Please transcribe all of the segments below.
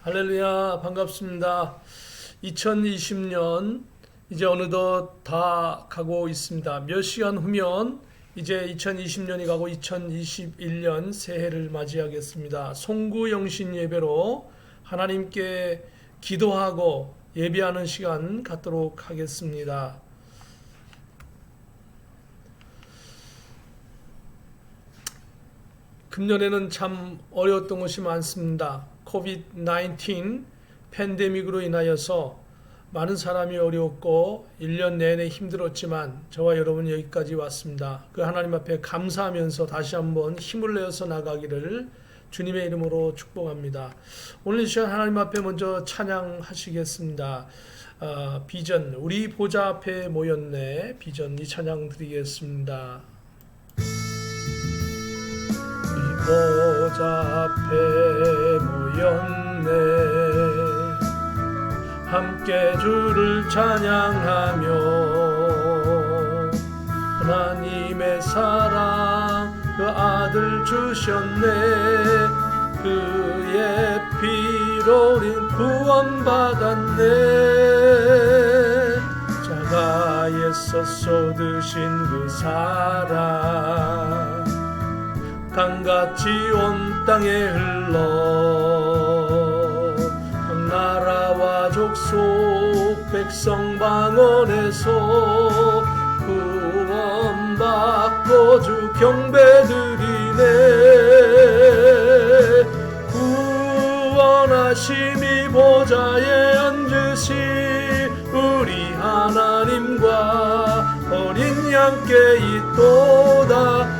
할렐루야, 반갑습니다. 2020년 이제 어느덧 다 가고 있습니다. 몇 시간 후면 이제 2020년이 가고 2021년 새해를 맞이하겠습니다. 송구영신 예배로 하나님께 기도하고 예배하는 시간 갖도록 하겠습니다. 금년에는 참 어려웠던 것이 많습니다. 코비드-19 팬데믹으로 인하여서 많은 사람이 어려웠고 1년 내내 힘들었지만 저와 여러분 여기까지 왔습니다. 그 하나님 앞에 감사하면서 다시 한번 힘을 내어서 나가기를 주님의 이름으로 축복합니다. 오늘 이 시간 하나님 앞에 먼저 찬양하시겠습니다. 비전, 우리 보좌 앞에 모였네. 비전 이 찬양 드리겠습니다. 보좌 앞에 모였네. 함께 주를 찬양하며 하나님의 사랑 그 아들 주셨네. 그의 피로 우린 구원받았네. 자가에서 쏟으신 그 사랑 강같이 온 땅에 흘러 각 나라와 족속 백성 방언에서 구원받고 주 경배드리네. 구원하심이 보좌에 앉으시 우리 하나님과 어린 양께 있도다.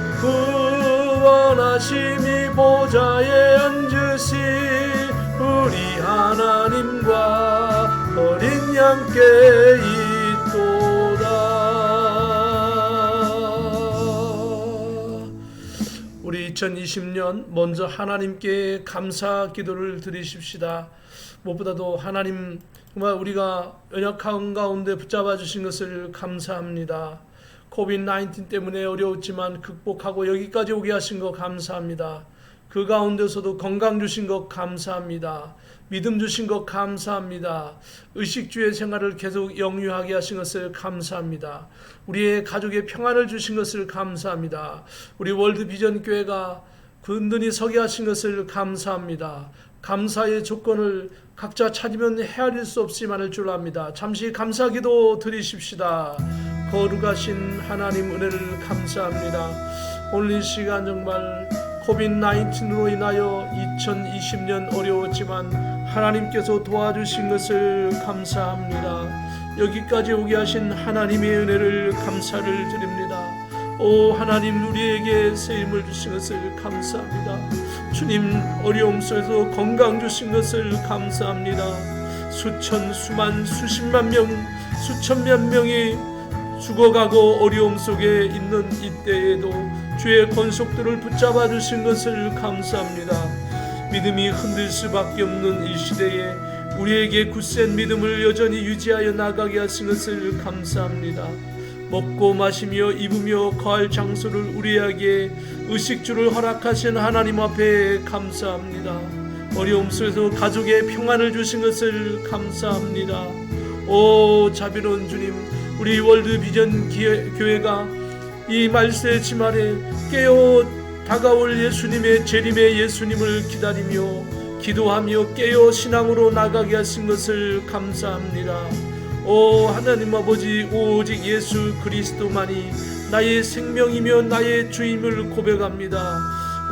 구원하심이 보좌에 앉으시 우리 하나님과 어린 양께 있도다. 우리 2020년 먼저 하나님께 감사 기도를 드리십시다. 무엇보다도 하나님 정말 우리가 연약한 가운데 붙잡아 주신 것을 감사합니다. 코비드-19 때문에 어려웠지만 극복하고 여기까지 오게 하신 것 감사합니다. 그 가운데서도 건강 주신 것 감사합니다. 믿음 주신 것 감사합니다. 의식주의 생활을 계속 영유하게 하신 것을 감사합니다. 우리의 가족의 평안을 주신 것을 감사합니다. 우리 월드비전교회가 든든히 서게 하신 것을 감사합니다. 감사의 조건을 각자 찾으면 헤아릴 수 없이만을 줄 압니다. 잠시 감사기도 드리십시다. 거룩하신 하나님 은혜를 감사합니다. 오늘 이 시간 정말 코비드-19으로 인하여 2020년 어려웠지만 하나님께서 도와주신 것을 감사합니다. 여기까지 오게 하신 하나님의 은혜를 감사를 드립니다. 오 하나님, 우리에게 세임을 주신 것을 감사합니다. 주님, 어려움 속에서 건강 주신 것을 감사합니다. 수천, 수만, 수십만 명, 수천만 명이 죽어가고 어려움 속에 있는 이때에도 주의 권속들을 붙잡아 주신 것을 감사합니다. 믿음이 흔들 수밖에 없는 이 시대에 우리에게 굳센 믿음을 여전히 유지하여 나가게 하신 것을 감사합니다. 먹고 마시며 입으며 거할 장소를 우리에게 의식주를 허락하신 하나님 앞에 감사합니다. 어려움 속에서 가족의 평안을 주신 것을 감사합니다. 오 자비로운 주님, 우리 월드비전 교회가 이 말세 지말에 깨어 다가올 예수님의 재림의 예수님을 기다리며 기도하며 깨어 신앙으로 나가게 하신 것을 감사합니다. 오 하나님 아버지, 오직 예수 그리스도만이 나의 생명이며 나의 주임을 고백합니다.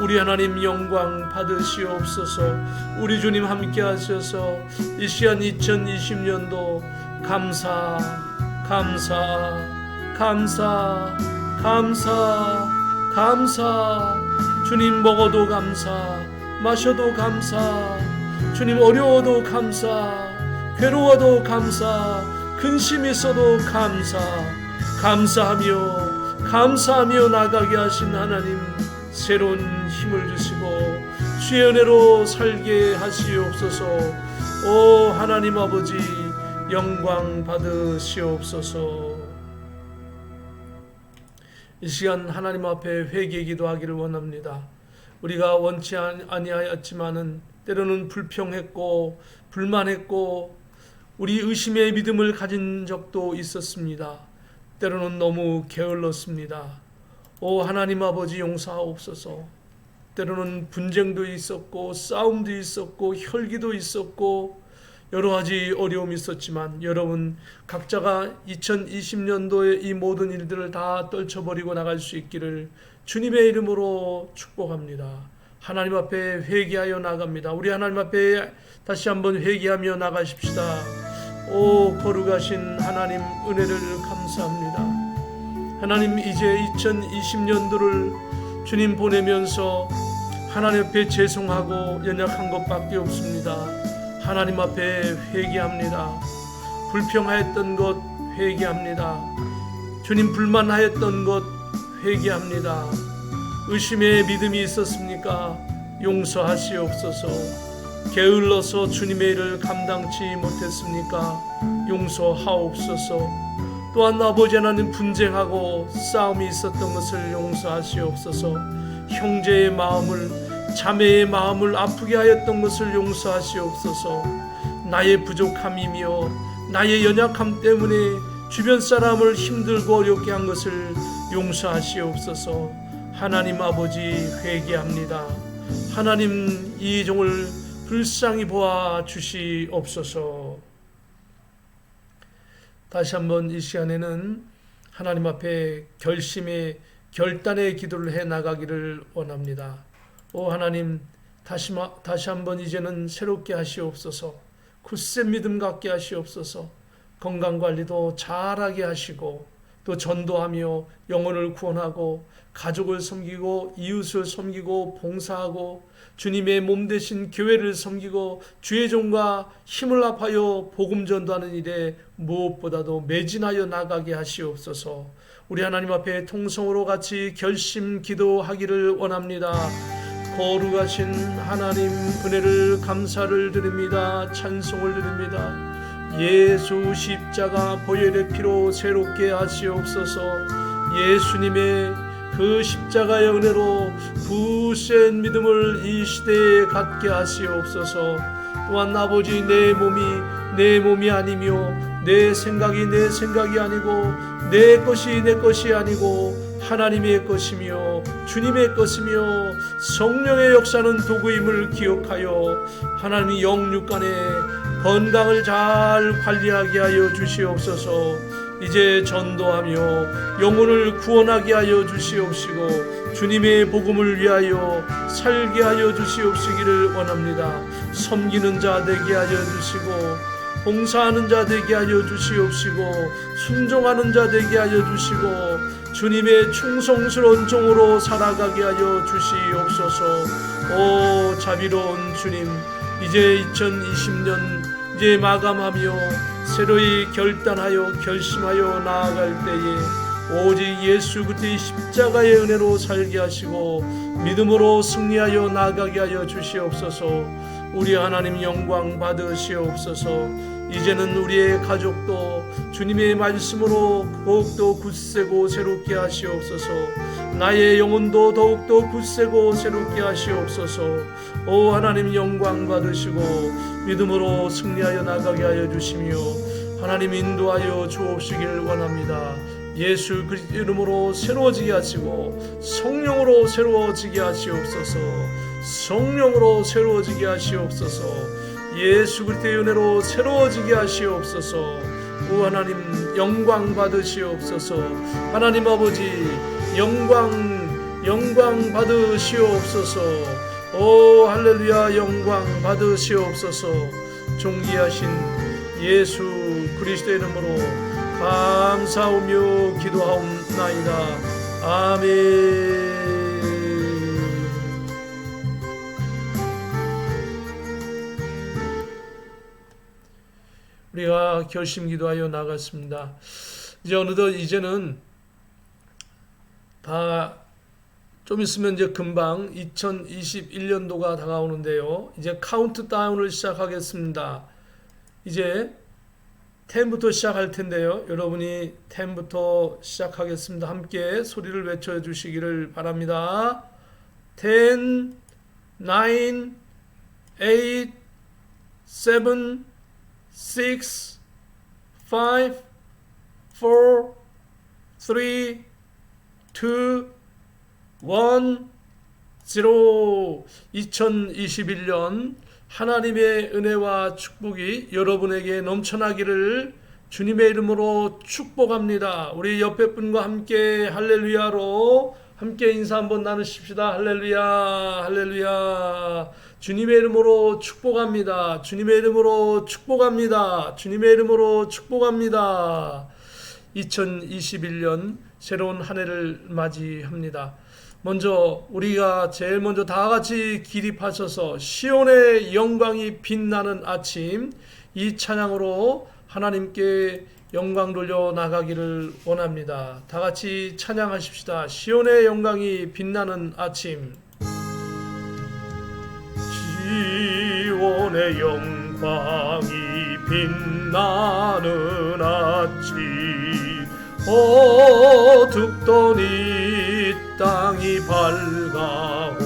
우리 하나님 영광 받으시옵소서. 우리 주님 함께 하셔서 이 시간 2020년도 감사 감사 감사 감사 감사. 주님 먹어도 감사, 마셔도 감사, 주님 어려워도 감사, 괴로워도 감사, 근심 있어도 감사. 감사하며 나가게 하신 하나님, 새로운 힘을 주시고 주의 은혜로 살게 하시옵소서. 오 하나님 아버지, 영광 받으시옵소서. 이 시간 하나님 앞에 회개 기도하기를 원합니다. 우리가 원치 아니하였지만은 때로는 불평했고 불만했고 우리 의심의 믿음을 가진 적도 있었습니다. 때로는 너무 게을렀습니다. 오 하나님 아버지 용서하옵소서. 때로는 분쟁도 있었고 싸움도 있었고 혈기도 있었고 여러 가지 어려움이 있었지만 여러분 각자가 2020년도에 이 모든 일들을 다 떨쳐버리고 나갈 수 있기를 주님의 이름으로 축복합니다. 하나님 앞에 회개하여 나갑니다. 우리 하나님 앞에 다시 한번 회개하며 나가십시다. 오 거룩하신 하나님 은혜를 감사합니다. 하나님 이제 2020년도를 주님 보내면서 하나님 앞에 죄송하고 연약한 것밖에 없습니다. 하나님 앞에 회개합니다. 불평하였던 것 회개합니다. 주님 불만하였던 것 회개합니다. 의심의 믿음이 있었습니까? 용서하시옵소서. 게을러서 주님의 일을 감당치 못했습니까? 용서하옵소서. 또한 아버지 하나님 분쟁하고 싸움이 있었던 것을 용서하시옵소서. 형제의 마음을 자매의 마음을 아프게 하였던 것을 용서하시옵소서. 나의 부족함이며 나의 연약함 때문에 주변 사람을 힘들고 어렵게 한 것을 용서하시옵소서. 하나님 아버지 회개합니다. 하나님 이 종을 불쌍히 보아 주시옵소서. 다시 한번 이 시간에는 하나님 앞에 결단의 기도를 해 나가기를 원합니다. 오 하나님 다시 한번 이제는 새롭게 하시옵소서. 굳센 믿음 갖게 하시옵소서. 건강관리도 잘하게 하시고 또 전도하며 영혼을 구원하고 가족을 섬기고 이웃을 섬기고 봉사하고 주님의 몸 되신 교회를 섬기고 주의 종과 힘을 합하여 복음 전도하는 일에 무엇보다도 매진하여 나가게 하시옵소서. 우리 하나님 앞에 통성으로 같이 결심 기도하기를 원합니다. 거룩하신 하나님 은혜를 감사를 드립니다. 찬송을 드립니다. 예수 십자가 보혈의 피로 새롭게 하시옵소서. 예수님의 그 십자가의 은혜로 굳센 믿음을 이 시대에 갖게 하시옵소서. 또한 아버지 내 몸이 아니며 내 생각이 아니고 내 것이 아니고 하나님의 것이며 주님의 것이며 성령의 역사는 도구임을 기억하여 하나님이 영육간에 건강을 잘 관리하게 하여 주시옵소서. 이제 전도하며 영혼을 구원하게 하여 주시옵시고 주님의 복음을 위하여 살게 하여 주시옵시기를 원합니다. 섬기는 자 되게 하여 주시고 봉사하는 자 되게 하여 주시옵시고 순종하는 자 되게 하여 주시고 주님의 충성스러운 종으로 살아가게 하여 주시옵소서. 오 자비로운 주님, 이제 2020년 이제 마감하며 새로이 결심하여 나아갈 때에 오직 예수 그리스도의 십자가의 은혜로 살게 하시고 믿음으로 승리하여 나아가게 하여 주시옵소서. 우리 하나님 영광 받으시옵소서. 이제는 우리의 가족도 주님의 말씀으로 더욱더 굳세고 새롭게 하시옵소서. 나의 영혼도 더욱더 굳세고 새롭게 하시옵소서. 오 하나님 영광 받으시고 믿음으로 승리하여 나가게 하여 주시며 하나님 인도하여 주옵시길 원합니다. 예수 그리스도 이름으로 새로워지게 하시고 성령으로 새로워지게 하시옵소서. 성령으로 새로워지게 하시옵소서. 예수 그리스도의 은혜로 새로워지게 하시옵소서. 오 하나님 영광 받으시옵소서. 하나님 아버지 영광 받으시옵소서. 오 할렐루야 영광 받으시옵소서. 존귀하신 예수 그리스도의 이름으로 감사하며 기도하옵나이다. 아멘. 우리가 결심 기도하여 나갔습니다. 이제 어느덧 이제는 다 좀 있으면 이제 금방 2021년도가 다가오는데요. 이제 카운트다운을 시작하겠습니다. 이제 10부터 시작할 텐데요. 여러분이 10부터 시작하겠습니다. 함께 소리를 외쳐 주시기를 바랍니다. 10, 9, 8, 7, 6, 5, 4, 3, 2, 1, 0. 2021년 하나님의 은혜와 축복이 여러분에게 넘쳐나기를 주님의 이름으로 축복합니다. 우리 옆에 분과 함께 할렐루야로 함께 인사 한번 나누십시다. 할렐루야, 할렐루야. 주님의 이름으로 축복합니다. 주님의 이름으로 축복합니다. 주님의 이름으로 축복합니다. 2021년 새로운 한 해를 맞이합니다. 먼저 우리가 제일 먼저 다 같이 기립하셔서 시온의 영광이 빛나는 아침, 이 찬양으로 하나님께 영광 돌려 나가기를 원합니다. 다 같이 찬양하십시다. 시온의 영광이 빛나는 아침. 시온의 영광이 빛나는 아침, 어둡던 이 땅이 밝아오네.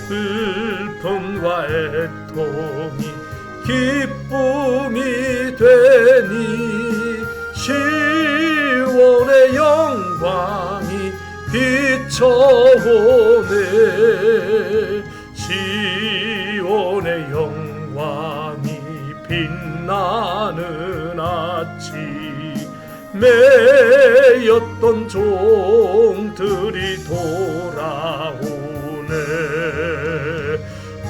슬픔과 애통이 기쁨이 되니 시온의 영광이 비춰오네. 시온의 영광이 빛나는 아침, 매였던 종들이 돌아오네.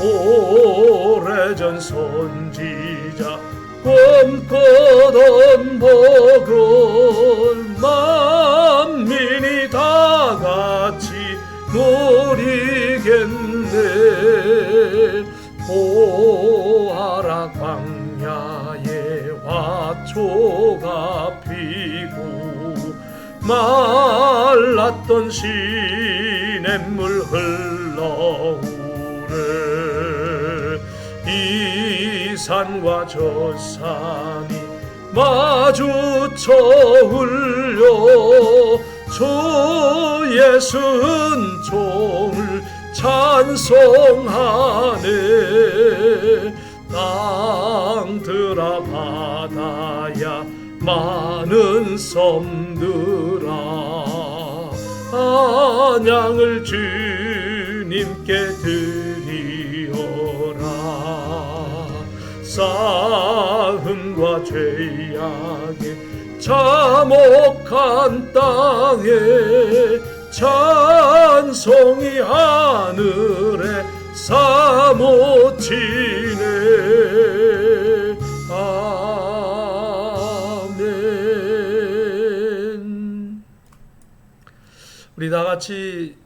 오래전 선지자 꿈꾸던 복을 만민이 다 같이 누리겠네. 보아라, 광야에 화초가 피고 말랐던 시냇물 흘러오네. 이 산과 저 산이 마주쳐 흘려 주 예수 은총을 찬송하네. 땅들아 바다야 많은 섬들아 찬양을 주님께 드리어라. 싸움과 죄악에 참혹한 땅에 찬송이 하늘에 사무치네. 아멘. 우리 다 같이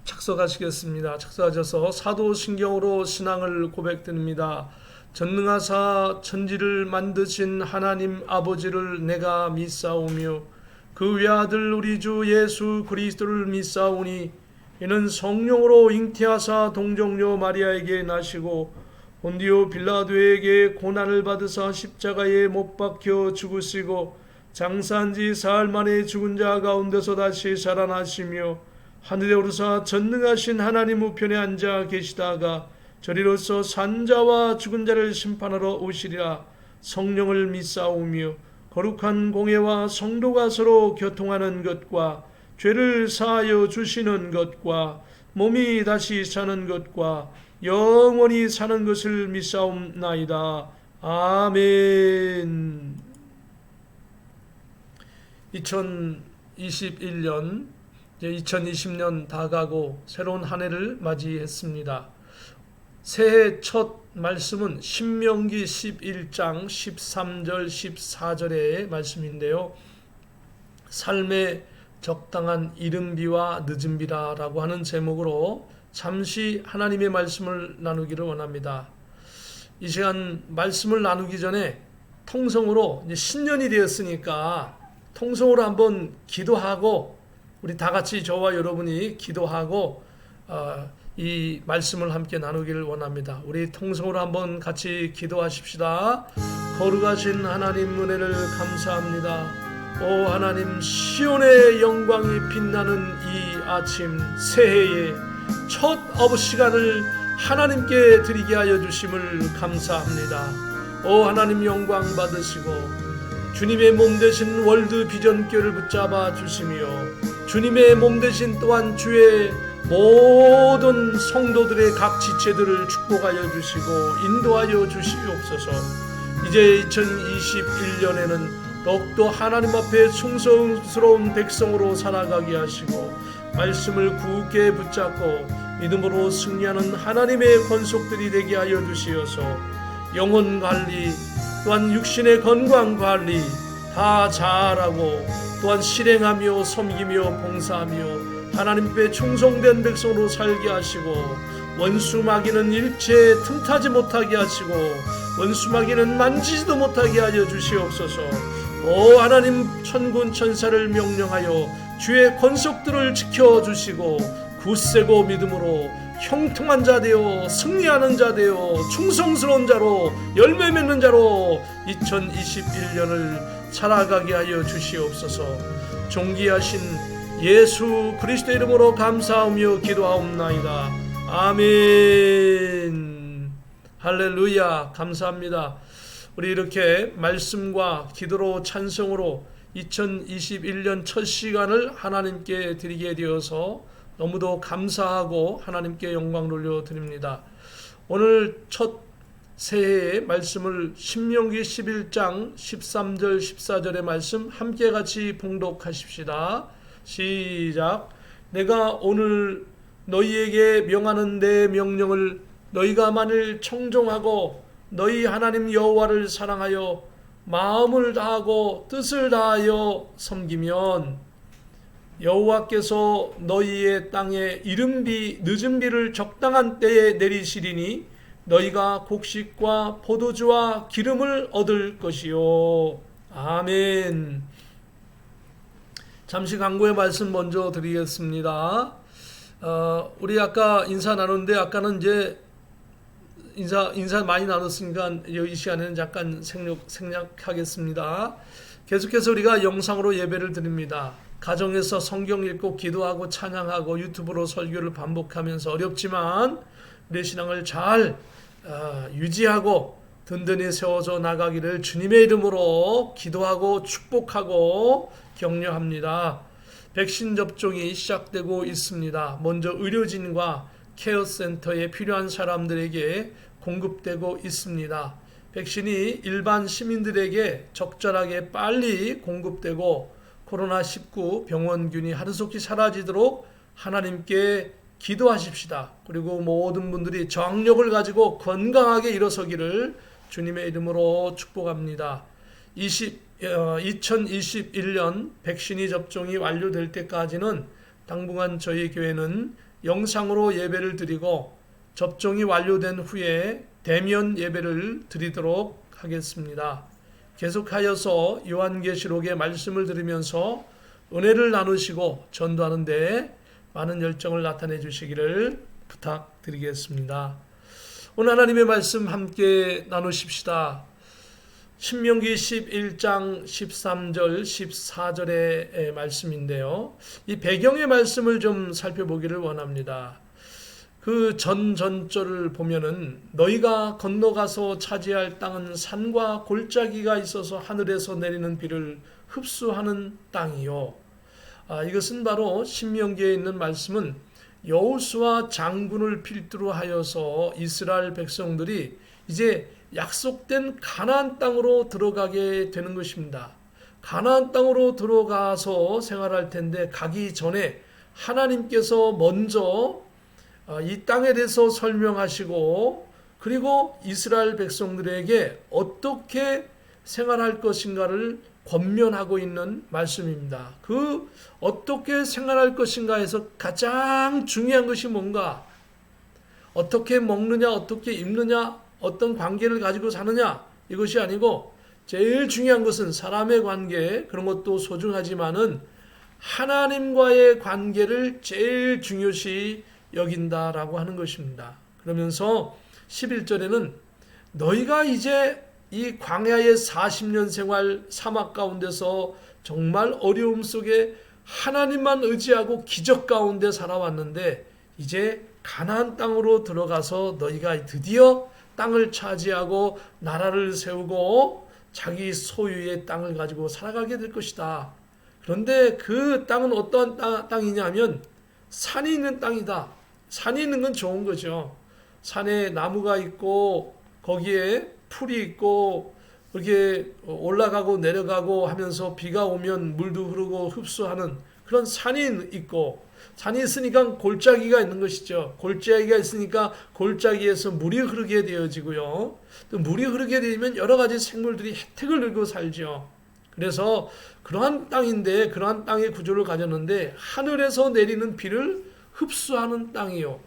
착석하시겠습니다. 착석하셔서 사도신경으로 신앙을 고백드립니다. 전능하사 천지를 만드신 하나님 아버지를 내가 믿사오며 그 외아들 우리 주 예수 그리스도를 믿사오니 이는 성령으로 잉태하사 동정녀 마리아에게 나시고 본디오 빌라도에게 고난을 받으사 십자가에 못 박혀 죽으시고 장사한 지 사흘 만에 죽은 자 가운데서 다시 살아나시며 하늘에 오르사 전능하신 하나님 우편에 앉아 계시다가 저리로서 산자와 죽은 자를 심판하러 오시리라. 성령을 믿사오며 거룩한 공회와 성도가 서로 교통하는 것과 죄를 사하여 주시는 것과 몸이 다시 사는 것과 영원히 사는 것을 믿사옵나이다. 아멘. 2021년 2020년 다 가고 새로운 한 해를 맞이했습니다. 새해 첫 말씀은 신명기 11장 13절 14절의 말씀인데요. 삶의 적당한 이른비와 늦은비라라고 하는 제목으로 잠시 하나님의 말씀을 나누기를 원합니다. 이 시간 말씀을 나누기 전에 통성으로 이제 신년이 되었으니까 통성으로 한번 기도하고 우리 다 같이 저와 여러분이 기도하고 이 말씀을 함께 나누기를 원합니다. 우리 통성으로 한번 같이 기도하십시다. 거룩하신 하나님 은혜를 감사합니다. 오 하나님, 시온의 영광이 빛나는 이 아침 새해에 첫 어부 시간을 하나님께 드리게 하여 주심을 감사합니다. 오 하나님 영광 받으시고 주님의 몸 되신 월드 비전교를 붙잡아 주시며 주님의 몸 되신 또한 주의 모든 성도들의 각 지체들을 축복하여 주시고 인도하여 주시옵소서. 이제 2021년에는 더욱더 하나님 앞에 충성스러운 백성으로 살아가게 하시고 말씀을 굳게 붙잡고 믿음으로 승리하는 하나님의 권속들이 되게 하여 주시어서 영혼 관리 또한 육신의 건강 관리 다 잘하고 또한 실행하며 섬기며 봉사하며 하나님께 충성된 백성으로 살게 하시고 원수 마귀는 일체 틈타지 못하게 하시고 원수 마귀는 만지지도 못하게 하여 주시옵소서. 오 하나님 천군 천사를 명령하여 주의 권속들을 지켜주시고 굳세고 믿음으로 형통한 자 되어 승리하는 자 되어 충성스러운 자로 열매 맺는 자로 2021년을 살아가게 하여 주시옵소서. 존귀하신 예수 그리스도 이름으로 감사하며 기도하옵나이다. 아멘. 할렐루야. 감사합니다. 우리 이렇게 말씀과 기도로 찬송으로 2021년 첫 시간을 하나님께 드리게 되어서 너무도 감사하고 하나님께 영광 돌려드립니다. 오늘 첫 새해의 말씀을 신명기 11장 13절 14절의 말씀 함께 같이 봉독하십시다. 시작. 내가 오늘 너희에게 명하는 내 명령을 너희가 만일 청종하고 너희 하나님 여호와를 사랑하여 마음을 다하고 뜻을 다하여 섬기면 여호와께서 너희의 땅에 이른 비 늦은 비를 적당한 때에 내리시리니 너희가 곡식과 포도주와 기름을 얻을 것이요. 아멘. 잠시 강구의 말씀 먼저 드리겠습니다. 우리 아까 인사 나누는데 아까는 이제 인사 많이 나눴으니까 이 시간에는 잠깐 생략하겠습니다. 계속해서 우리가 영상으로 예배를 드립니다. 가정에서 성경 읽고 기도하고 찬양하고 유튜브로 설교를 반복하면서 어렵지만 내 신앙을 잘 유지하고 든든히 세워져 나가기를 주님의 이름으로 기도하고 축복하고 격려합니다. 백신 접종이 시작되고 있습니다. 먼저 의료진과 케어센터에 필요한 사람들에게 공급되고 있습니다. 백신이 일반 시민들에게 적절하게 빨리 공급되고 코로나19 병원균이 하루속히 사라지도록 하나님께 기도하십시다. 그리고 모든 분들이 정력을 가지고 건강하게 일어서기를 주님의 이름으로 축복합니다. 2021년 백신이 접종이 완료될 때까지는 당분간 저희 교회는 영상으로 예배를 드리고 접종이 완료된 후에 대면 예배를 드리도록 하겠습니다. 계속하여서 요한계시록의 말씀을 들으면서 은혜를 나누시고 전도하는 데 많은 열정을 나타내 주시기를 부탁드리겠습니다. 오늘 하나님의 말씀 함께 나누십시다. 신명기 11장 13절 14절의 말씀인데요. 이 배경의 말씀을 좀 살펴보기를 원합니다. 그 전절을 보면은 너희가 건너가서 차지할 땅은 산과 골짜기가 있어서 하늘에서 내리는 비를 흡수하는 땅이요. 이것은 바로 신명기에 있는 말씀은 여호수아 장군을 필두로 하여서 이스라엘 백성들이 이제 약속된 가나안 땅으로 들어가게 되는 것입니다. 가나안 땅으로 들어가서 생활할 텐데 가기 전에 하나님께서 먼저 이 땅에 대해서 설명하시고 그리고 이스라엘 백성들에게 어떻게 생활할 것인가를 권면하고 있는 말씀입니다. 그 어떻게 생활할 것인가에서 가장 중요한 것이 뭔가? 어떻게 먹느냐, 어떻게 입느냐, 어떤 관계를 가지고 사느냐 이것이 아니고 제일 중요한 것은 사람의 관계, 그런 것도 소중하지만은 하나님과의 관계를 제일 중요시 여긴다라고 하는 것입니다. 그러면서 11절에는 너희가 이제 이 광야의 40년 생활 사막 가운데서 정말 어려움 속에 하나님만 의지하고 기적 가운데 살아왔는데 이제 가나안 땅으로 들어가서 너희가 드디어 땅을 차지하고 나라를 세우고 자기 소유의 땅을 가지고 살아가게 될 것이다. 그런데 그 땅은 어떠한 땅이냐면 산이 있는 땅이다. 산이 있는 건 좋은 거죠. 산에 나무가 있고 거기에 풀이 있고 이렇게 올라가고 내려가고 하면서 비가 오면 물도 흐르고 흡수하는 그런 산이 있고, 산이 있으니까 골짜기가 있는 것이죠. 골짜기가 있으니까 골짜기에서 물이 흐르게 되어지고요. 또 물이 흐르게 되면 여러 가지 생물들이 혜택을 누리고 살죠. 그래서 그러한 땅인데, 그러한 땅의 구조를 가졌는데 하늘에서 내리는 비를 흡수하는 땅이요.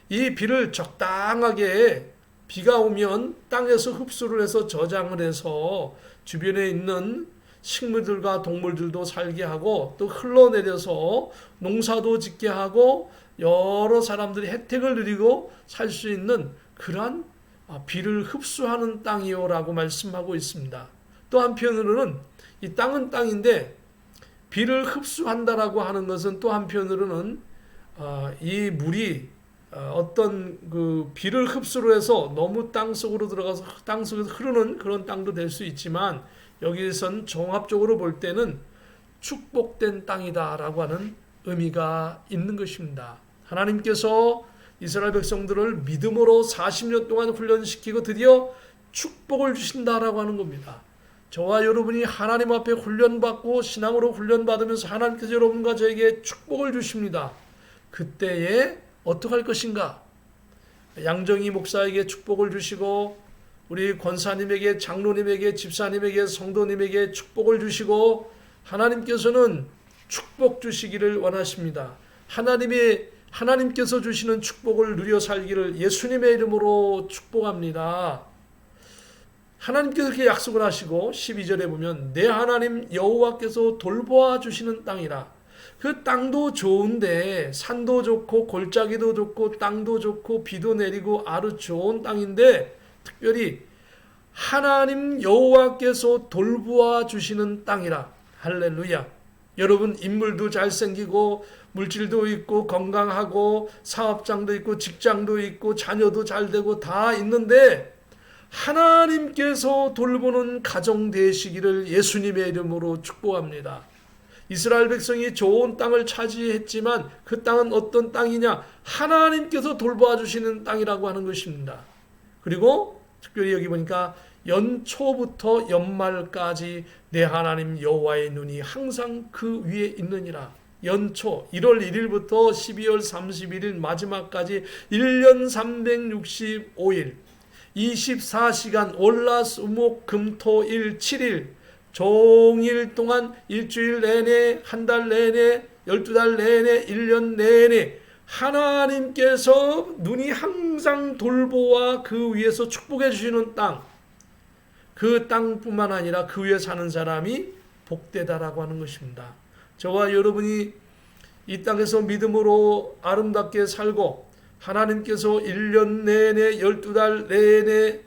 이 비를 적당하게 비가 오면 땅에서 흡수를 해서 저장을 해서 주변에 있는 식물들과 동물들도 살게 하고 또 흘러내려서 농사도 짓게 하고 여러 사람들이 혜택을 누리고 살 수 있는 그러한 비를 흡수하는 땅이요라고 말씀하고 있습니다. 또 한편으로는 이 땅은 땅인데 비를 흡수한다라고 하는 것은 또 한편으로는 이 물이 어떤 그 비를 흡수를 해서 너무 땅 속으로 들어가서 땅 속에서 흐르는 그런 땅도 될 수 있지만 여기선 종합적으로 볼 때는 축복된 땅이다라고 하는 의미가 있는 것입니다. 하나님께서 이스라엘 백성들을 믿음으로 40년 동안 훈련시키고 드디어 축복을 주신다라고 하는 겁니다. 저와 여러분이 하나님 앞에 훈련받고 신앙으로 훈련받으면서 하나님께서 여러분과 저에게 축복을 주십니다. 그때에 어떻게 할 것인가? 양정희 목사에게 축복을 주시고 우리 권사님에게, 장로님에게, 집사님에게, 성도님에게 축복을 주시고 하나님께서는 축복 주시기를 원하십니다. 하나님께서 주시는 축복을 누려 살기를 예수님의 이름으로 축복합니다. 하나님께서 그렇게 약속을 하시고 12절에 보면 내 하나님 여호와께서 돌보아 주시는 땅이라. 그 땅도 좋은데 산도 좋고 골짜기도 좋고 땅도 좋고 비도 내리고 아주 좋은 땅인데 특별히 하나님 여호와께서 돌보아 주시는 땅이라. 할렐루야. 여러분 인물도 잘생기고 물질도 있고 건강하고 사업장도 있고 직장도 있고 자녀도 잘 되고 다 있는데 하나님께서 돌보는 가정 되시기를 예수님의 이름으로 축복합니다. 이스라엘 백성이 좋은 땅을 차지했지만 그 땅은 어떤 땅이냐? 하나님께서 돌보아 주시는 땅이라고 하는 것입니다. 그리고 특별히 여기 보니까 연초부터 연말까지 내 하나님 여호와의 눈이 항상 그 위에 있느니라. 연초 1월 1일부터 12월 31일 마지막까지 1년 365일 24시간 월화수목금토일 7일 종일 동안 일주일 내내, 한 달 내내, 12달 내내, 1년 내내 하나님께서 눈이 항상 돌보아 그 위에서 축복해 주시는 땅, 그 땅뿐만 아니라 그 위에 사는 사람이 복되다라고 하는 것입니다. 저와 여러분이 이 땅에서 믿음으로 아름답게 살고 하나님께서 1년 내내 12달 내내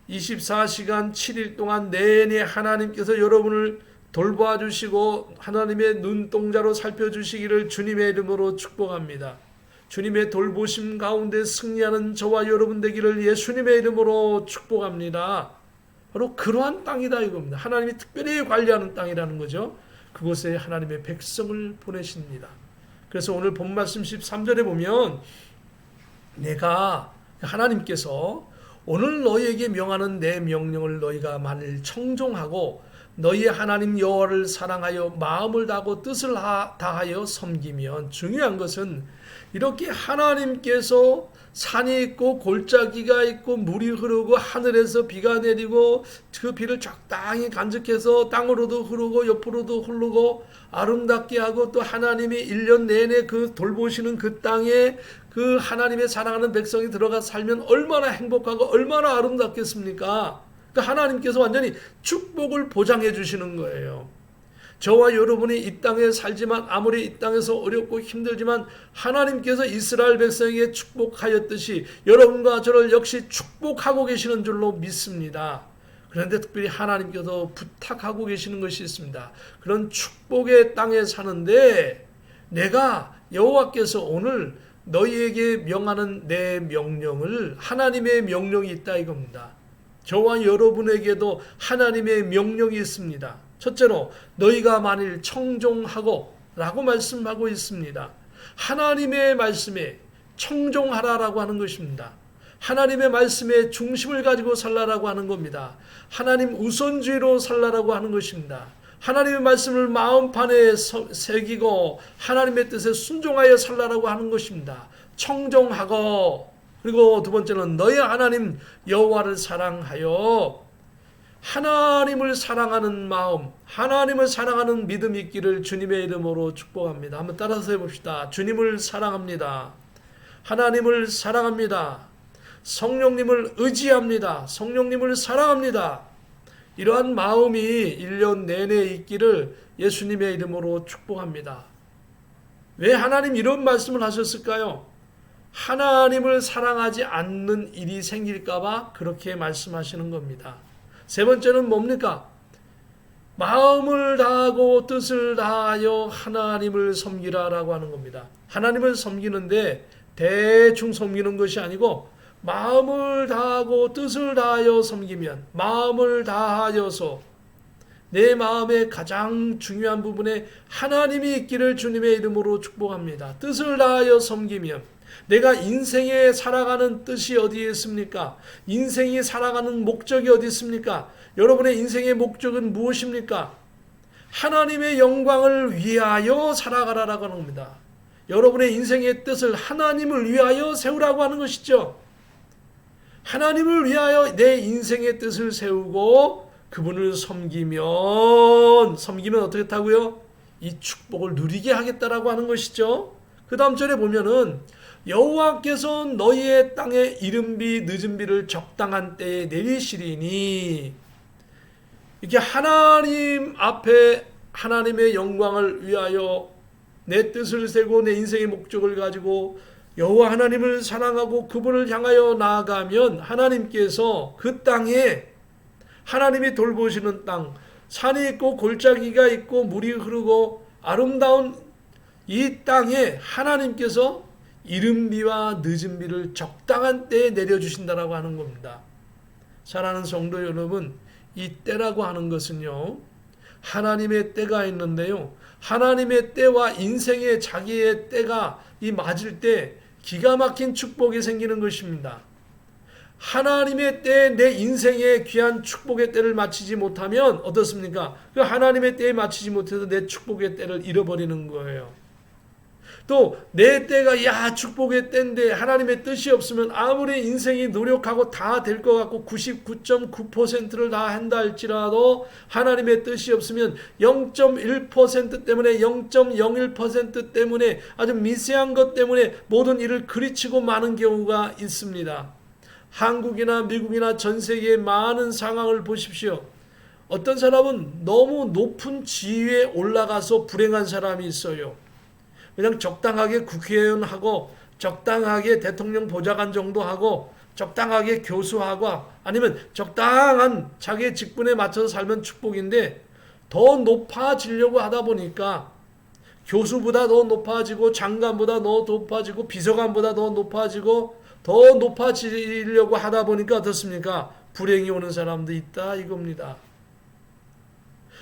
24시간 7일 동안 내내 하나님께서 여러분을 돌보아 주시고 하나님의 눈동자로 살펴주시기를 주님의 이름으로 축복합니다. 주님의 돌보심 가운데 승리하는 저와 여러분 되기를 예수님의 이름으로 축복합니다. 바로 그러한 땅이다 이겁니다. 하나님이 특별히 관리하는 땅이라는 거죠. 그곳에 하나님의 백성을 보내십니다. 그래서 오늘 본 말씀 13절에 보면 내가 하나님께서 오늘 너희에게 명하는 내 명령을 너희가 만일 청종하고 너희의 하나님 여호와를 사랑하여 마음을 다하고 뜻을 다하여 섬기면, 중요한 것은 이렇게 하나님께서 산이 있고 골짜기가 있고 물이 흐르고 하늘에서 비가 내리고 그 비를 적당히 간직해서 땅으로도 흐르고 옆으로도 흐르고 아름답게 하고 또 하나님이 1년 내내 그 돌보시는 그 땅에 그 하나님의 사랑하는 백성이 들어가 살면 얼마나 행복하고 얼마나 아름답겠습니까? 그러니까 하나님께서 완전히 축복을 보장해 주시는 거예요. 저와 여러분이 이 땅에 살지만 아무리 이 땅에서 어렵고 힘들지만 하나님께서 이스라엘 백성에게 축복하였듯이 여러분과 저를 역시 축복하고 계시는 줄로 믿습니다. 그런데 특별히 하나님께서 부탁하고 계시는 것이 있습니다. 그런 축복의 땅에 사는데 내가 여호와께서 오늘 너희에게 명하는 내 명령을 하나님의 명령이 있다 이겁니다. 저와 여러분에게도 하나님의 명령이 있습니다. 첫째로 너희가 만일 청종하고 라고 말씀하고 있습니다. 하나님의 말씀에 청종하라라고 하는 것입니다. 하나님의 말씀에 중심을 가지고 살라라고 하는 겁니다. 하나님 우선주의로 살라라고 하는 것입니다. 하나님의 말씀을 마음판에 새기고 하나님의 뜻에 순종하여 살라라고 하는 것입니다. 청종하고, 그리고 두 번째는 너희 하나님 여호와를 사랑하여 하나님을 사랑하는 마음, 하나님을 사랑하는 믿음이 있기를 주님의 이름으로 축복합니다. 한번 따라서 해봅시다. 주님을 사랑합니다. 하나님을 사랑합니다. 성령님을 의지합니다. 성령님을 사랑합니다. 이러한 마음이 1년 내내 있기를 예수님의 이름으로 축복합니다. 왜 하나님 이런 말씀을 하셨을까요? 하나님을 사랑하지 않는 일이 생길까 봐 그렇게 말씀하시는 겁니다. 세 번째는 뭡니까? 마음을 다하고 뜻을 다하여 하나님을 섬기라라고 하는 겁니다. 하나님을 섬기는데 대충 섬기는 것이 아니고 마음을 다하고 뜻을 다하여 섬기면, 마음을 다하여서 내 마음의 가장 중요한 부분에 하나님이 있기를 주님의 이름으로 축복합니다. 뜻을 다하여 섬기면 내가 인생에 살아가는 뜻이 어디에 있습니까? 인생이 살아가는 목적이 어디 있습니까? 여러분의 인생의 목적은 무엇입니까? 하나님의 영광을 위하여 살아가라라고 하는 겁니다. 여러분의 인생의 뜻을 하나님을 위하여 세우라고 하는 것이죠. 하나님을 위하여 내 인생의 뜻을 세우고 그분을 섬기면 어떻게 타고요? 이 축복을 누리게 하겠다라고 하는 것이죠. 그 다음 절에 보면은 여호와께서 너희의 땅에 이른비 늦은비를 적당한 때에 내리시리니, 이렇게 하나님 앞에 하나님의 영광을 위하여 내 뜻을 세고 내 인생의 목적을 가지고 여호와 하나님을 사랑하고 그분을 향하여 나아가면 하나님께서 그 땅에, 하나님이 돌보시는 땅, 산이 있고 골짜기가 있고 물이 흐르고 아름다운 이 땅에 하나님께서 이른 비와 늦은 비를 적당한 때에 내려주신다라고 하는 겁니다. 사랑하는 성도 여러분, 이 때라고 하는 것은요, 하나님의 때가 있는데요, 하나님의 때와 인생의 자기의 때가 이 맞을 때 기가 막힌 축복이 생기는 것입니다. 하나님의 때에 내 인생의 귀한 축복의 때를 맞추지 못하면 어떻습니까? 그 하나님의 때에 맞추지 못해서 내 축복의 때를 잃어버리는 거예요. 또 내 때가 축복의 때인데 하나님의 뜻이 없으면 아무리 인생이 노력하고 다 될 것 같고 99.9%를 다 한다 할지라도 하나님의 뜻이 없으면 0.1% 때문에 0.01% 때문에 아주 미세한 것 때문에 모든 일을 그르치고 마는 경우가 있습니다. 한국이나 미국이나 전 세계의 많은 상황을 보십시오. 어떤 사람은 너무 높은 지위에 올라가서 불행한 사람이 있어요. 그냥 적당하게 국회의원하고 적당하게 대통령 보좌관 정도 하고 적당하게 교수하고 아니면 적당한 자기의 직분에 맞춰서 살면 축복인데, 더 높아지려고 하다 보니까 교수보다 더 높아지고 장관보다 더 높아지고 비서관보다 더 높아지려고 하다 보니까 어떻습니까? 불행이 오는 사람도 있다 이겁니다.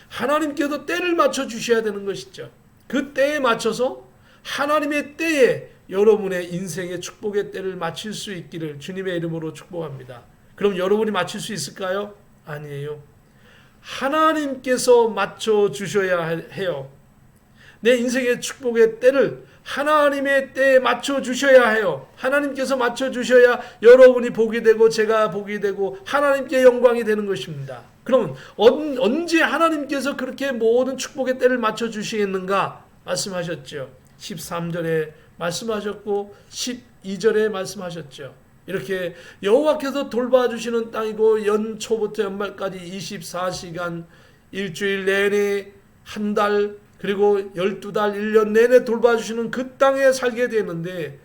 하나님께서 때를 맞춰 주셔야 되는 것이죠. 그 때에 맞춰서 하나님의 때에 여러분의 인생의 축복의 때를 맞출 수 있기를 주님의 이름으로 축복합니다. 그럼 여러분이 맞출 수 있을까요? 아니에요. 하나님께서 맞춰 주셔야 해요. 내 인생의 축복의 때를 하나님의 때에 맞춰 주셔야 해요. 하나님께서 맞춰 주셔야 여러분이 복이 되고 제가 복이 되고 하나님께 영광이 되는 것입니다. 그러면 언제 하나님께서 그렇게 모든 축복의 때를 맞춰 주시겠는가 말씀하셨죠. 13절에 말씀하셨고 12절에 말씀하셨죠. 이렇게 여호와께서 돌봐주시는 땅이고 연초부터 연말까지 24시간 일주일 내내 한 달 그리고 12달 1년 내내 돌봐주시는 그 땅에 살게 되는데,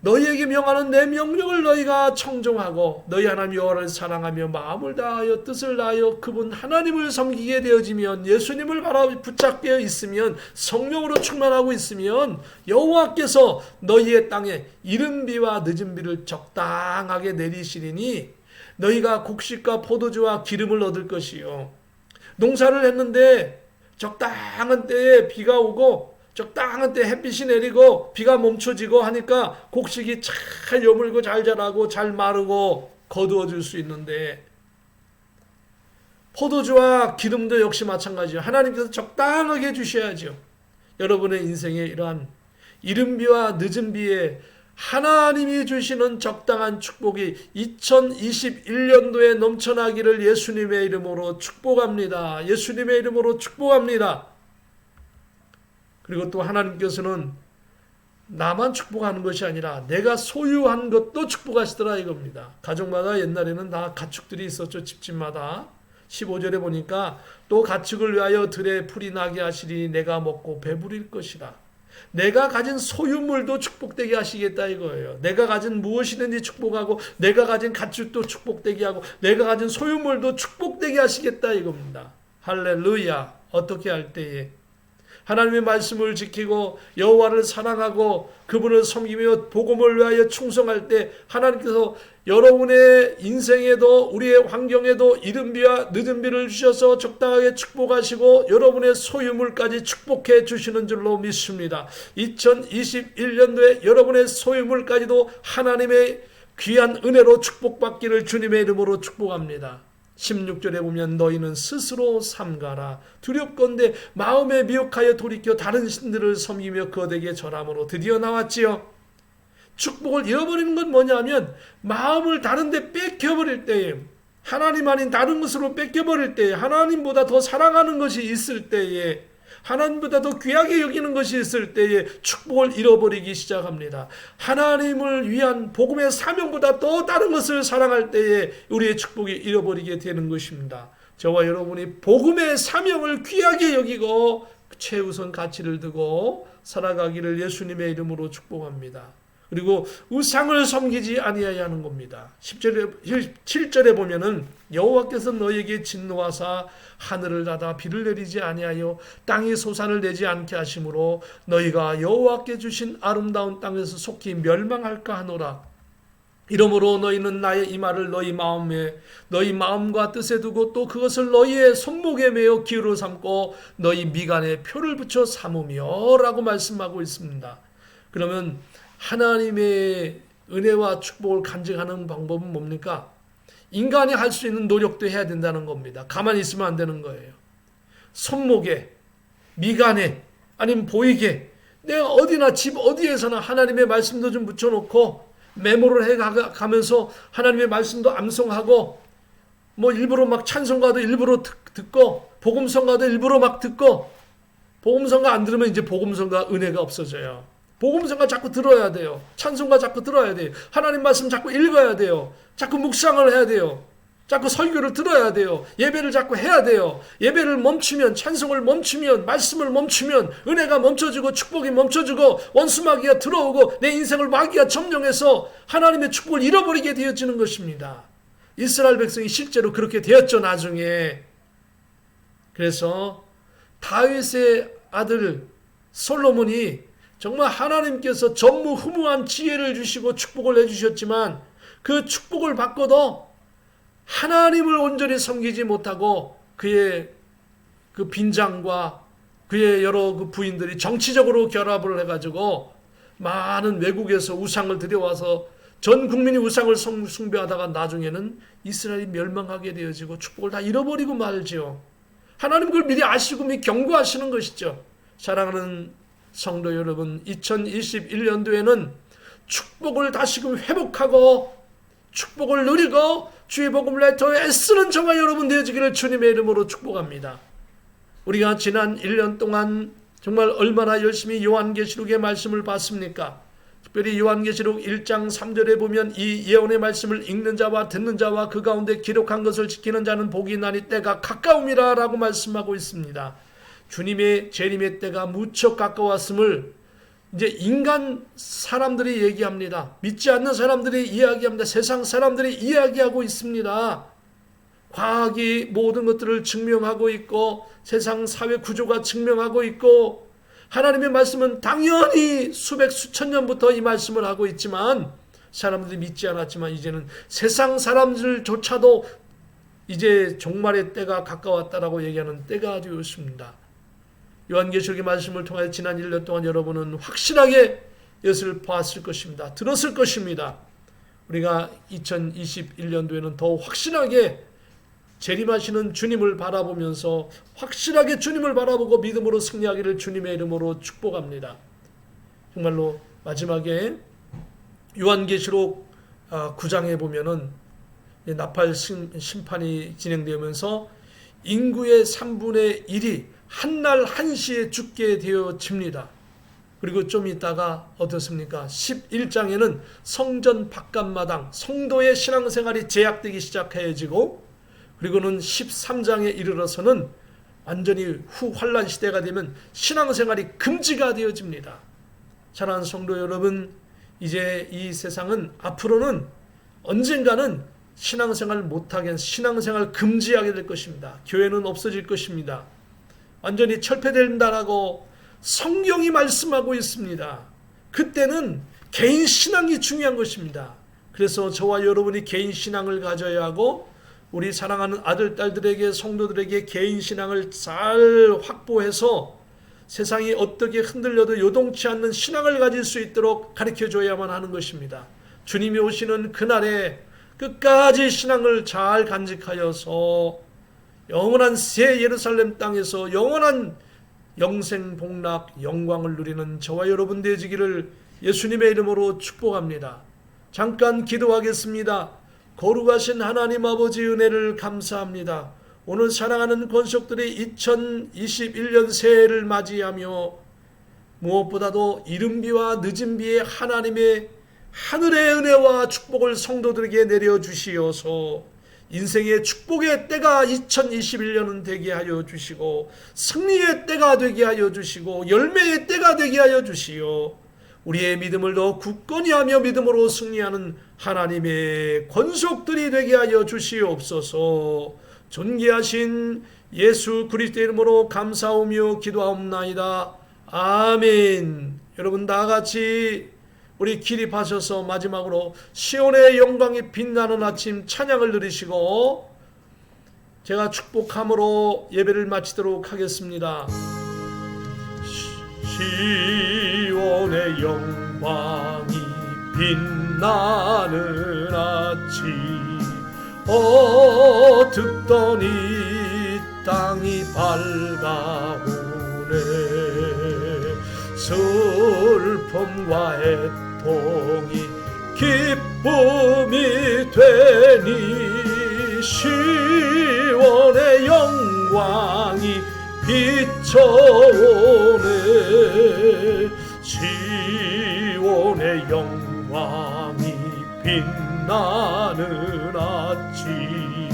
너희에게 명하는 내 명령을 너희가 청종하고 너희 하나님 여호와를 사랑하며 마음을 다하여 뜻을 다하여 그분 하나님을 섬기게 되어지면 예수님을 붙잡게 있으면 성령으로 충만하고 있으면 여호와께서 너희의 땅에 이른 비와 늦은 비를 적당하게 내리시리니 너희가 곡식과 포도주와 기름을 얻을 것이요. 농사를 했는데 적당한 때에 비가 오고 적당한 때 햇빛이 내리고 비가 멈춰지고 하니까 곡식이 잘 여물고 잘 자라고 잘 마르고 거두어질 수 있는데 포도주와 기름도 역시 마찬가지예요. 하나님께서 적당하게 주셔야죠. 여러분의 인생에 이러한 이른 비와 늦은 비에 하나님이 주시는 적당한 축복이 2021년도에 넘쳐나기를 예수님의 이름으로 축복합니다. 예수님의 이름으로 축복합니다. 그리고 또 하나님께서는 나만 축복하는 것이 아니라 내가 소유한 것도 축복하시더라 이겁니다. 가족마다 옛날에는 다 가축들이 있었죠. 집집마다. 15절에 보니까 또 가축을 위하여 들에 풀이 나게 하시리니 내가 먹고 배부릴 것이라. 내가 가진 소유물도 축복되게 하시겠다 이거예요. 내가 가진 무엇이든지 축복하고 내가 가진 가축도 축복되게 하고 내가 가진 소유물도 축복되게 하시겠다 이겁니다. 할렐루야. 어떻게 할 때에 하나님의 말씀을 지키고 여호와를 사랑하고 그분을 섬기며 복음을 위하여 충성할 때 하나님께서 여러분의 인생에도 우리의 환경에도 이른 비와 늦은 비를 주셔서 적당하게 축복하시고 여러분의 소유물까지 축복해 주시는 줄로 믿습니다. 2021년도에 여러분의 소유물까지도 하나님의 귀한 은혜로 축복받기를 주님의 이름으로 축복합니다. 16절에 보면 너희는 스스로 삼가라. 두렵건대 마음에 미혹하여 돌이켜 다른 신들을 섬기며 거대게 절함으로 드디어 나왔지요. 축복을 잃어버리는 건 뭐냐면 마음을 다른 데 뺏겨버릴 때에 하나님 아닌 다른 것으로 뺏겨버릴 때에 하나님보다 더 사랑하는 것이 있을 때에 하나님보다 더 귀하게 여기는 것이 있을 때에 축복을 잃어버리기 시작합니다. 하나님을 위한 복음의 사명보다 또 다른 것을 사랑할 때에 우리의 축복이 잃어버리게 되는 것입니다. 저와 여러분이 복음의 사명을 귀하게 여기고 최우선 가치를 두고 살아가기를 예수님의 이름으로 축복합니다. 그리고 우상을 섬기지 아니하야 하는 겁니다. 7절에 보면은 여호와께서 너희에게 진노하사 하늘을 닫아 비를 내리지 아니하여 땅이 소산을 내지 않게 하심으로 너희가 여호와께 주신 아름다운 땅에서 속히 멸망할까 하노라. 이러므로 너희는 나의 이 말을 너희 마음에 너희 마음과 뜻에 두고 또 그것을 너희의 손목에 매어 기호로 삼고 너희 미간에 표를 붙여 삼으며 라고 말씀하고 있습니다. 그러면 하나님의 은혜와 축복을 간직하는 방법은 뭡니까? 인간이 할 수 있는 노력도 해야 된다는 겁니다. 가만히 있으면 안 되는 거예요. 손목에, 미간에, 아니면 보이게 내가 어디나 집 어디에서나 하나님의 말씀도 좀 붙여놓고 메모를 해가면서 하나님의 말씀도 암송하고 뭐 일부러 막 찬송가도 일부러 듣고 복음성가도 일부러 막 듣고 복음성가 안 들으면 이제 복음성가 은혜가 없어져요. 복음성가 자꾸 들어야 돼요. 찬송가 자꾸 들어야 돼요. 하나님 말씀 자꾸 읽어야 돼요. 자꾸 묵상을 해야 돼요. 자꾸 설교를 들어야 돼요. 예배를 자꾸 해야 돼요. 예배를 멈추면 찬송을 멈추면 말씀을 멈추면 은혜가 멈춰지고 축복이 멈춰지고 원수마귀가 들어오고 내 인생을 마귀가 점령해서 하나님의 축복을 잃어버리게 되어지는 것입니다. 이스라엘 백성이 실제로 그렇게 되었죠. 나중에. 그래서 다윗의 아들 솔로몬이 정말 하나님께서 전무후무한 지혜를 주시고 축복을 해주셨지만 그 축복을 받고도 하나님을 온전히 섬기지 못하고 그의 그 빈장과 그의 여러 그 부인들이 정치적으로 결합을 해가지고 많은 외국에서 우상을 들여와서 전 국민이 우상을 숭배하다가 나중에는 이스라엘이 멸망하게 되어지고 축복을 다 잃어버리고 말지요. 하나님 그걸 미리 아시고 미리 경고하시는 것이죠. 사랑하는 성도 여러분, 2021년도에는 축복을 다시금 회복하고 축복을 누리고 주의 복음을 내더 애쓰는 저와 여러분 되어지기를 주님의 이름으로 축복합니다. 우리가 지난 1년 동안 정말 얼마나 열심히 요한계시록의 말씀을 봤습니까? 특별히 요한계시록 1장 3절에 보면 이 예언의 말씀을 읽는 자와 듣는 자와 그 가운데 기록한 것을 지키는 자는 복이 나니 때가 가까움이라 라고 말씀하고 있습니다. 주님의 재림의 때가 무척 가까웠음을 이제 인간 사람들이 얘기합니다. 믿지 않는 사람들이 이야기합니다. 세상 사람들이 이야기하고 있습니다. 과학이 모든 것들을 증명하고 있고 세상 사회 구조가 증명하고 있고 하나님의 말씀은 당연히 수백 수천 년부터 이 말씀을 하고 있지만 사람들이 믿지 않았지만 이제는 세상 사람들조차도 이제 종말의 때가 가까웠다라고 얘기하는 때가 아주 있습니다. 요한계시록의 말씀을 통해 지난 1년 동안 여러분은 확실하게 이것을 봤을 것입니다. 들었을 것입니다. 우리가 2021년도에는 더 확실하게 재림하시는 주님을 바라보면서 확실하게 주님을 바라보고 믿음으로 승리하기를 주님의 이름으로 축복합니다. 정말로 마지막에 요한계시록 9장에 보면은 나팔 심판이 진행되면서 인구의 3분의 1이 한날 한시에 죽게 되어집니다. 그리고 좀 있다가 어떻습니까? 11장에는 성전 바깥마당, 성도의 신앙생활이 제약되기 시작해지고 그리고는 13장에 이르러서는 완전히 후환란 시대가 되면 신앙생활이 금지가 되어집니다. 사랑하는 성도 여러분, 이제 이 세상은 앞으로는 언젠가는 신앙생활을 못하게 신앙생활 금지하게 될 것입니다. 교회는 없어질 것입니다. 완전히 철폐된다라고 성경이 말씀하고 있습니다. 그때는 개인 신앙이 중요한 것입니다. 그래서 저와 여러분이 개인 신앙을 가져야 하고 우리 사랑하는 아들, 딸들에게 성도들에게 개인 신앙을 잘 확보해서 세상이 어떻게 흔들려도 요동치 않는 신앙을 가질 수 있도록 가르쳐줘야만 하는 것입니다. 주님이 오시는 그날에 끝까지 신앙을 잘 간직하여서 영원한 새 예루살렘 땅에서 영원한 영생 복락 영광을 누리는 저와 여러분 되시기를 예수님의 이름으로 축복합니다. 잠깐 기도하겠습니다. 거룩하신 하나님 아버지 은혜를 감사합니다. 오늘 사랑하는 권속들이 2021년 새해를 맞이하며 무엇보다도 이른비와 늦은비의 하나님의 하늘의 은혜와 축복을 성도들에게 내려주시어서 인생의 축복의 때가 2021년은 되게 하여 주시고 승리의 때가 되게 하여 주시고 열매의 때가 되게 하여 주시오. 우리의 믿음을 더 굳건히 하며 믿음으로 승리하는 하나님의 권속들이 되게 하여 주시옵소서. 존귀하신 예수 그리스도의 이름으로 감사하며 기도하옵나이다. 아멘. 여러분 다 같이 우리 기립하셔서 마지막으로 시온의 영광이 빛나는 아침 찬양을 들으시고 제가 축복함으로 예배를 마치도록 하겠습니다. 시온의 영광이 빛나는 아침 어둡던 이 땅이 밝아오네 슬픔과 애통이 기쁨이 되니 시온의 영광이 비춰오네 시온의 영광이 빛나는 아침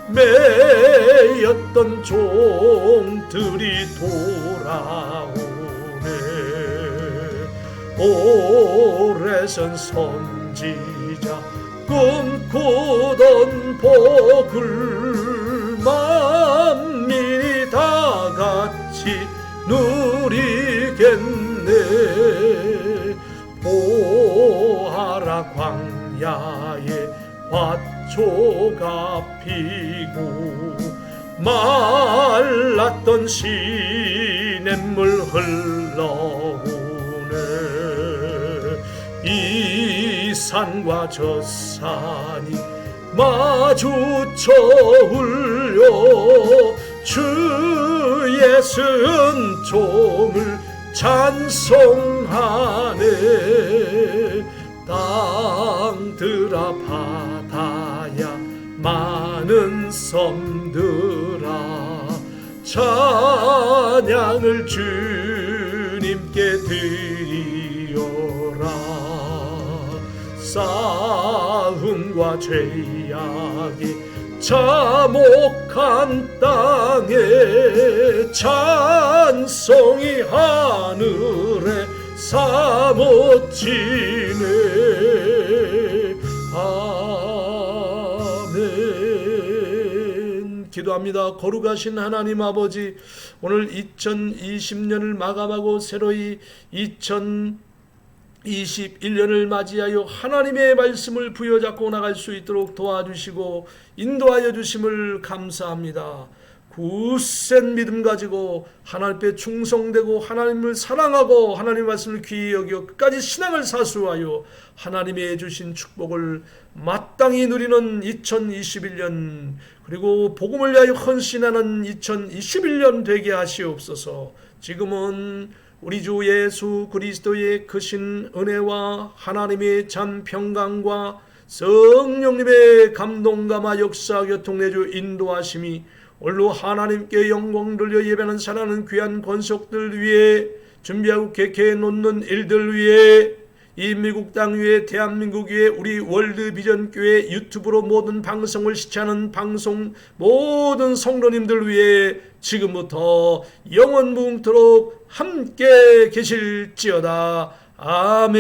매였던 종들이 돌아오네 오래전 선지자 꿈꾸던 복을 만민이 다 같이 누리겠네 보아라 광야에 밭초가 피고 말랐던 시냇물 흘러오네 이 산과 저 산이 마주쳐 울려 주의 은총을 찬송하네 땅들아 바다야 많은 섬들아 찬양을 주님께 드리어라 싸움과 죄악이 자목한 땅에 찬송이 하늘에 사모치네. 아멘. 기도합니다. 거룩하신 하나님 아버지, 오늘 2020년을 마감하고 새로이 2021년을 맞이하여 하나님의 말씀을 부여잡고 나갈 수 있도록 도와주시고 인도하여 주심을 감사합니다. 굳센 믿음 가지고 하나님 앞에 충성되고 하나님을 사랑하고 하나님의 말씀을 귀히 여겨 끝까지 신앙을 사수하여 하나님의 주신 축복을 마땅히 누리는 2021년, 그리고 복음을 위하여 헌신하는 2021년 되게 하시옵소서. 지금은 우리 주 예수 그리스도의 크신 은혜와 하나님의 참 평강과 성령님의 감동감화 역사 교통내주 인도하심이 오늘로 하나님께 영광 돌려 예배하는 사랑하는 귀한 권속들 위해 준비하고 계획해 놓는 일들 위해 이 미국 땅 위에 대한민국 위에 우리 월드비전교회 유튜브로 모든 방송을 시청하는 방송 모든 성도님들 위해 지금부터 영원무궁토록 함께 계실지어다. 아멘.